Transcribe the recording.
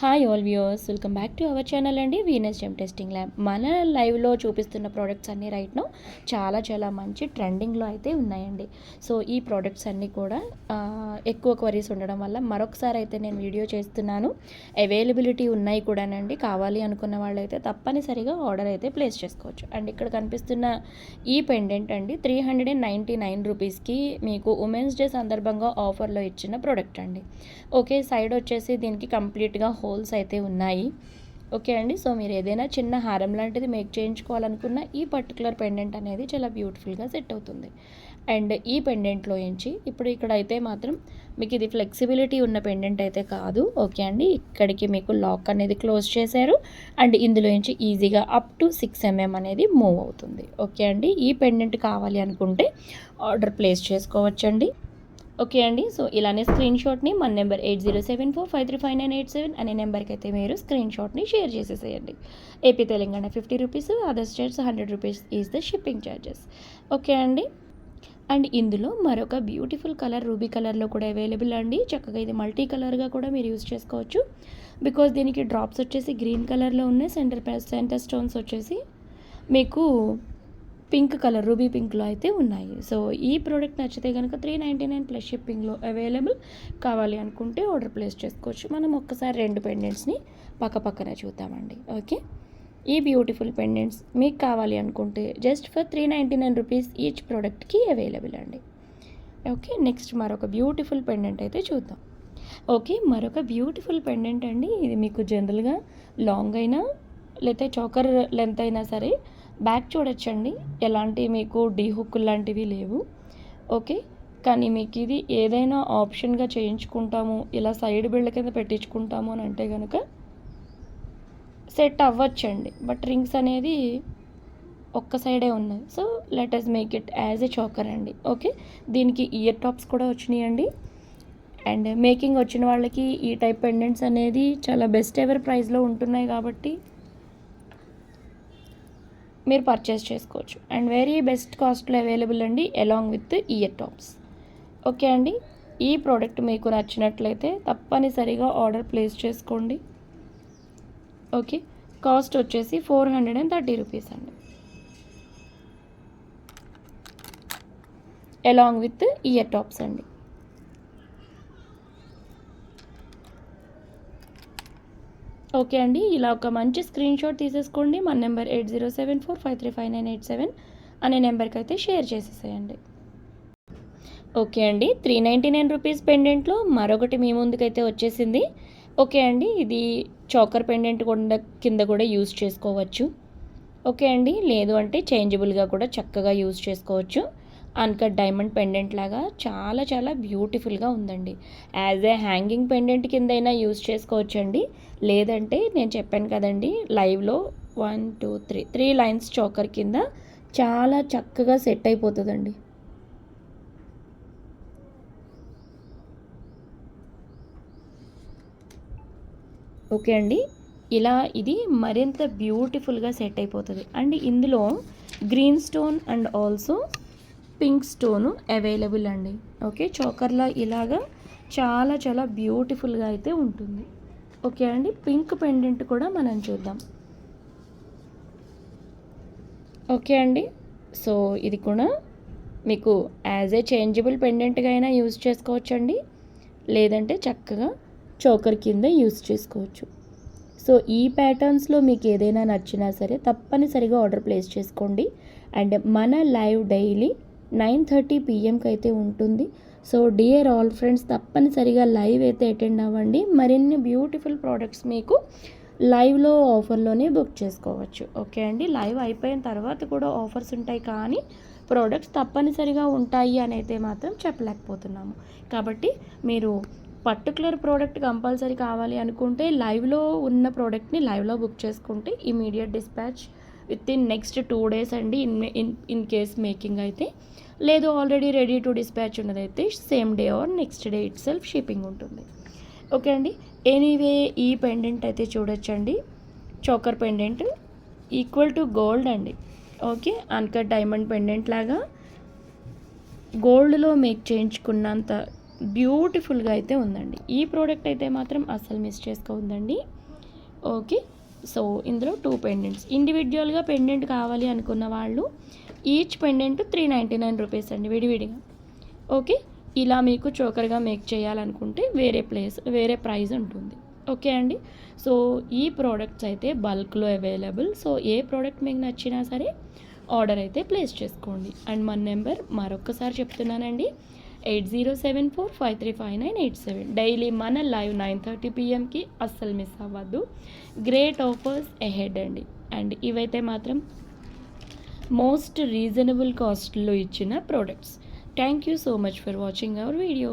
Hi all viewers, welcome back to our channel అండి Venus gem testing lab. మన లైవ్లో చూపిస్తున్న ప్రోడక్ట్స్ అన్నీ రైట్ నో చాలా మంచి ట్రెండింగ్లో అయితే ఉన్నాయండి. సో ఈ ప్రోడక్ట్స్ అన్నీ కూడా ఎక్కువ క్వరీస్ ఉండడం వల్ల మరొకసారి అయితే నేను వీడియో చేస్తున్నాను. అవైలబిలిటీ ఉన్నాయి కూడానండి. కావాలి అనుకున్న వాళ్ళైతే తప్పనిసరిగా ఆర్డర్ అయితే ప్లేస్ చేసుకోవచ్చు. అండ్ ఇక్కడ కనిపిస్తున్న ఈ పెండెంట్ అండి 399 రూపీస్కి మీకు ఉమెన్స్ డే సందర్భంగా ఆఫర్లో ఇచ్చిన ప్రోడక్ట్ అండి. ఓకే, సైడ్ వచ్చేసి దీనికి కంప్లీట్గా హోల్స్ అయితే ఉన్నాయి. ఓకే అండి, సో మీరు ఏదైనా చిన్న హారం లాంటిది మేక్ చేయించుకోవాలనుకున్న ఈ పర్టికులర్ పెండెంట్ అనేది చాలా బ్యూటిఫుల్గా సెట్ అవుతుంది. అండ్ ఈ పెండెంట్లో నుంచి ఇప్పుడు ఇక్కడ అయితే మాత్రం మీకు ఇది ఫ్లెక్సిబిలిటీ ఉన్న పెండెంట్ అయితే కాదు. ఓకే అండి, ఇక్కడికి మీకు లాక్ అనేది క్లోజ్ చేశారు. అండ్ ఇందులో నుంచి ఈజీగా అప్ టు 6 mm అనేది మూవ్ అవుతుంది. ఓకే అండి, ఈ పెండెంట్ కావాలి అనుకుంటే ఆర్డర్ ప్లేస్ చేసుకోవచ్చండి. ఓకే అండి, సో ఇలానే స్క్రీన్ షాట్ని మన నెంబర్ 8074535987 అనే నెంబర్కి అయితే మీరు స్క్రీన్ షాట్ని షేర్ చేసేసేయండి. AP Telangana 50 rupees, other states 100 rupees is the shipping charges. Okay అండి, అండ్ ఇందులో మరొక బ్యూటిఫుల్ కలర్ రూబీ కలర్లో కూడా అవైలబుల్ అండి. చక్కగా ఇది మల్టీ కలర్గా కూడా మీరు యూజ్ చేసుకోవచ్చు. బికాజ్ దీనికి డ్రాప్స్ వచ్చేసి గ్రీన్ కలర్లో ఉన్నాయి. సెంటర్ స్టోన్స్ వచ్చేసి మీకు పింక్ కలర్ రూబీ పింక్లో అయితే ఉన్నాయి. సో ఈ ప్రోడక్ట్ నచ్చితే కనుక 399 ప్లస్ షిప్పింగ్లో అవైలబుల్. కావాలి అనుకుంటే ఆర్డర్ ప్లేస్ చేసుకోవచ్చు. మనం ఒక్కసారి రెండు పెండెంట్స్ని పక్కన చూద్దామండి. ఓకే, ఈ బ్యూటిఫుల్ పెండెంట్స్ మీకు కావాలి అనుకుంటే జస్ట్ ఫర్ 399 రూపీస్ ఈచ్ ప్రోడక్ట్కి అవైలబుల్ అండి. ఓకే, నెక్స్ట్ మరొక బ్యూటిఫుల్ పెండెంట్ అయితే చూద్దాం. ఓకే, మరొక బ్యూటిఫుల్ పెండెంట్ అండి. ఇది మీకు జనరల్గా లాంగ్ అయినా లేకపోతే చోకర్ లెంత్ అయినా సరే బ్యాక్ చూడొచ్చండి. ఎలాంటి మీకు డీ హుక్ లాంటివి లేవు. ఓకే, కానీ మీకు ఇది ఏదైనా ఆప్షన్గా చేయించుకుంటాము, ఇలా సైడ్ బిల్డ్ కింద పెట్టించుకుంటాము అని అంటే కనుక సెట్ అవ్వచ్చండి. బట్ రింగ్స్ అనేది ఒక్క సైడే ఉన్నాయి. So let us make it as a choker అండి. ఓకే, దీనికి ఇయర్ టాప్స్ కూడా వచ్చినాయండి. అండ్ మేకింగ్ వచ్చిన వాళ్ళకి ఈ టైప్ పెండెంట్స్ అనేది చాలా బెస్ట్ ఎవర్ ప్రైస్లో ఉంటున్నాయి కాబట్టి మీరు పర్చేస్ చేసుకోవచ్చు. అండ్ వెరీ బెస్ట్ కాస్ట్లో అవైలబుల్ అండి, along with ear tops. Okay అండి, ఈ ప్రోడక్ట్ మీకు నచ్చినట్లయితే తప్పనిసరిగా ఆర్డర్ ప్లేస్ చేసుకోండి. ఓకే, కాస్ట్ వచ్చేసి 430 రూపీస్ అండి, అలాంగ్ విత్ ఇయర్ టాప్స్ అండి. ఓకే అండి, ఇలా ఒక మంచి స్క్రీన్ షాట్ తీసేసుకోండి. మన నెంబర్ 8074535987 అనే నెంబర్కి అయితే షేర్ చేసేసేయండి. ఓకే అండి, 399 రూపీస్ పెండెంట్లో మరొకటి మీ ముందుకైతే వచ్చేసింది. ఓకే అండి, ఇది చోకర్ పెండెంట్ కింద కూడా యూజ్ చేసుకోవచ్చు. ఓకే అండి, లేదు అంటే చేంజబుల్గా కూడా చక్కగా యూజ్ చేసుకోవచ్చు. అన్కట్ డైమండ్ పెండెంట్ లాగా చాలా బ్యూటిఫుల్గా ఉందండి. యాజ్ ఏ హ్యాంగింగ్ పెండెంట్ కింద అయినా యూజ్ చేసుకోవచ్చండి. లేదంటే నేను చెప్పాను కదండి లైవ్లో 1 2 3 లైన్స్ చోకర్ కింద చాలా చక్కగా సెట్ అయిపోతుందండి. ఓకే అండి, ఇలా ఇది మరింత బ్యూటిఫుల్గా సెట్ అయిపోతుంది. అండ్ ఇందులో green stone and also pink stone available అండి. ఓకే, చోకర్లా ఇలాగా చాలా బ్యూటిఫుల్గా అయితే ఉంటుంది. ఓకే అండి, పింక్ పెండెంట్ కూడా మనం చూద్దాం. ఓకే అండి, సో ఇది కూడా మీకు యాజ్ ఏ చేంజబుల్ పెండెంట్గా అయినా యూజ్ చేసుకోవచ్చండి. లేదంటే చక్కగా చోకర్ కింద యూజ్ చేసుకోవచ్చు. సో ఈ ప్యాటర్న్స్లో మీకు ఏదైనా నచ్చినా సరే తప్పనిసరిగా ఆర్డర్ ప్లేస్ చేసుకోండి. అండ్ మన లైవ్ డైలీ 9:30 PMకి అయితే ఉంటుంది. సో డియర్ ఆల్ ఫ్రెండ్స్, తప్పనిసరిగా లైవ్ అయితే అటెండ్ అవ్వండి. మరిన్ని బ్యూటిఫుల్ ప్రోడక్ట్స్ మీకు లైవ్లో ఆఫర్లోనే బుక్ చేసుకోవచ్చు. ఓకే అండి, లైవ్ అయిపోయిన తర్వాత కూడా ఆఫర్స్ ఉంటాయి, కానీ ప్రోడక్ట్స్ తప్పనిసరిగా ఉంటాయి అని అయితే మాత్రం చెప్పలేకపోతున్నాము. కాబట్టి మీరు పర్టికులర్ ప్రోడక్ట్ కంపల్సరీ కావాలి అనుకుంటే లైవ్లో ఉన్న ప్రోడక్ట్ని లైవ్లో బుక్ చేసుకుంటే immediate dispatch within next 2 days అండి. ఇన్ కేస్ మేకింగ్ అయితే లేదు, ఆల్రెడీ రెడీ టు డిస్పాచ్ ఉన్నదైతే same day or next day itself shipping ఉంటుంది. ఓకే అండి, ఎనీవే ఈ పెండెంట్ అయితే చూడొచ్చండి. Choker pendant equal to gold అండి. ఓకే, అన్కట్ డైమండ్ పెండెంట్ లాగా గోల్డ్లో మేక్ చేయించుకున్నంత బ్యూటిఫుల్గా అయితే ఉందండి. ఈ ప్రోడక్ట్ అయితే మాత్రం అస్సలు మిస్ చేసుకోవద్దండి. ఓకే. సో ఇందులో 2 పెండెంట్స్ ఇండివిజువల్గా పెండెంట్ కావాలి అనుకున్న వాళ్ళు ఈచ్ పెండెంట్ 399 రూపీస్ అండి విడివిడిగా. ఓకే. ఇలా మీకు చోకర్గా మేక్ చేయాలనుకుంటే వేరే ప్రైస్ ఉంటుంది. ఓకే అండి. సో ఈ ప్రోడక్ట్స్ అయితే బల్క్లో అవైలబుల్. సో ఏ ప్రోడక్ట్ మీకు నచ్చినా సరే ఆర్డర్ అయితే ప్లేస్ చేసుకోండి. అండ్ మన నెంబర్ మరొక్కసారి చెప్తున్నానండి, 8074535987. డైలీ మన లైవ్ 9:30 PMకి అస్సలు మిస్ అవ్వద్దు. గ్రేట్ ఆఫర్స్ ఎహెడ్ అండి. అండ్ ఇవైతే మాత్రం మోస్ట్ రీజనబుల్ కాస్ట్లో ఇచ్చిన products. Thank you so much for watching our video.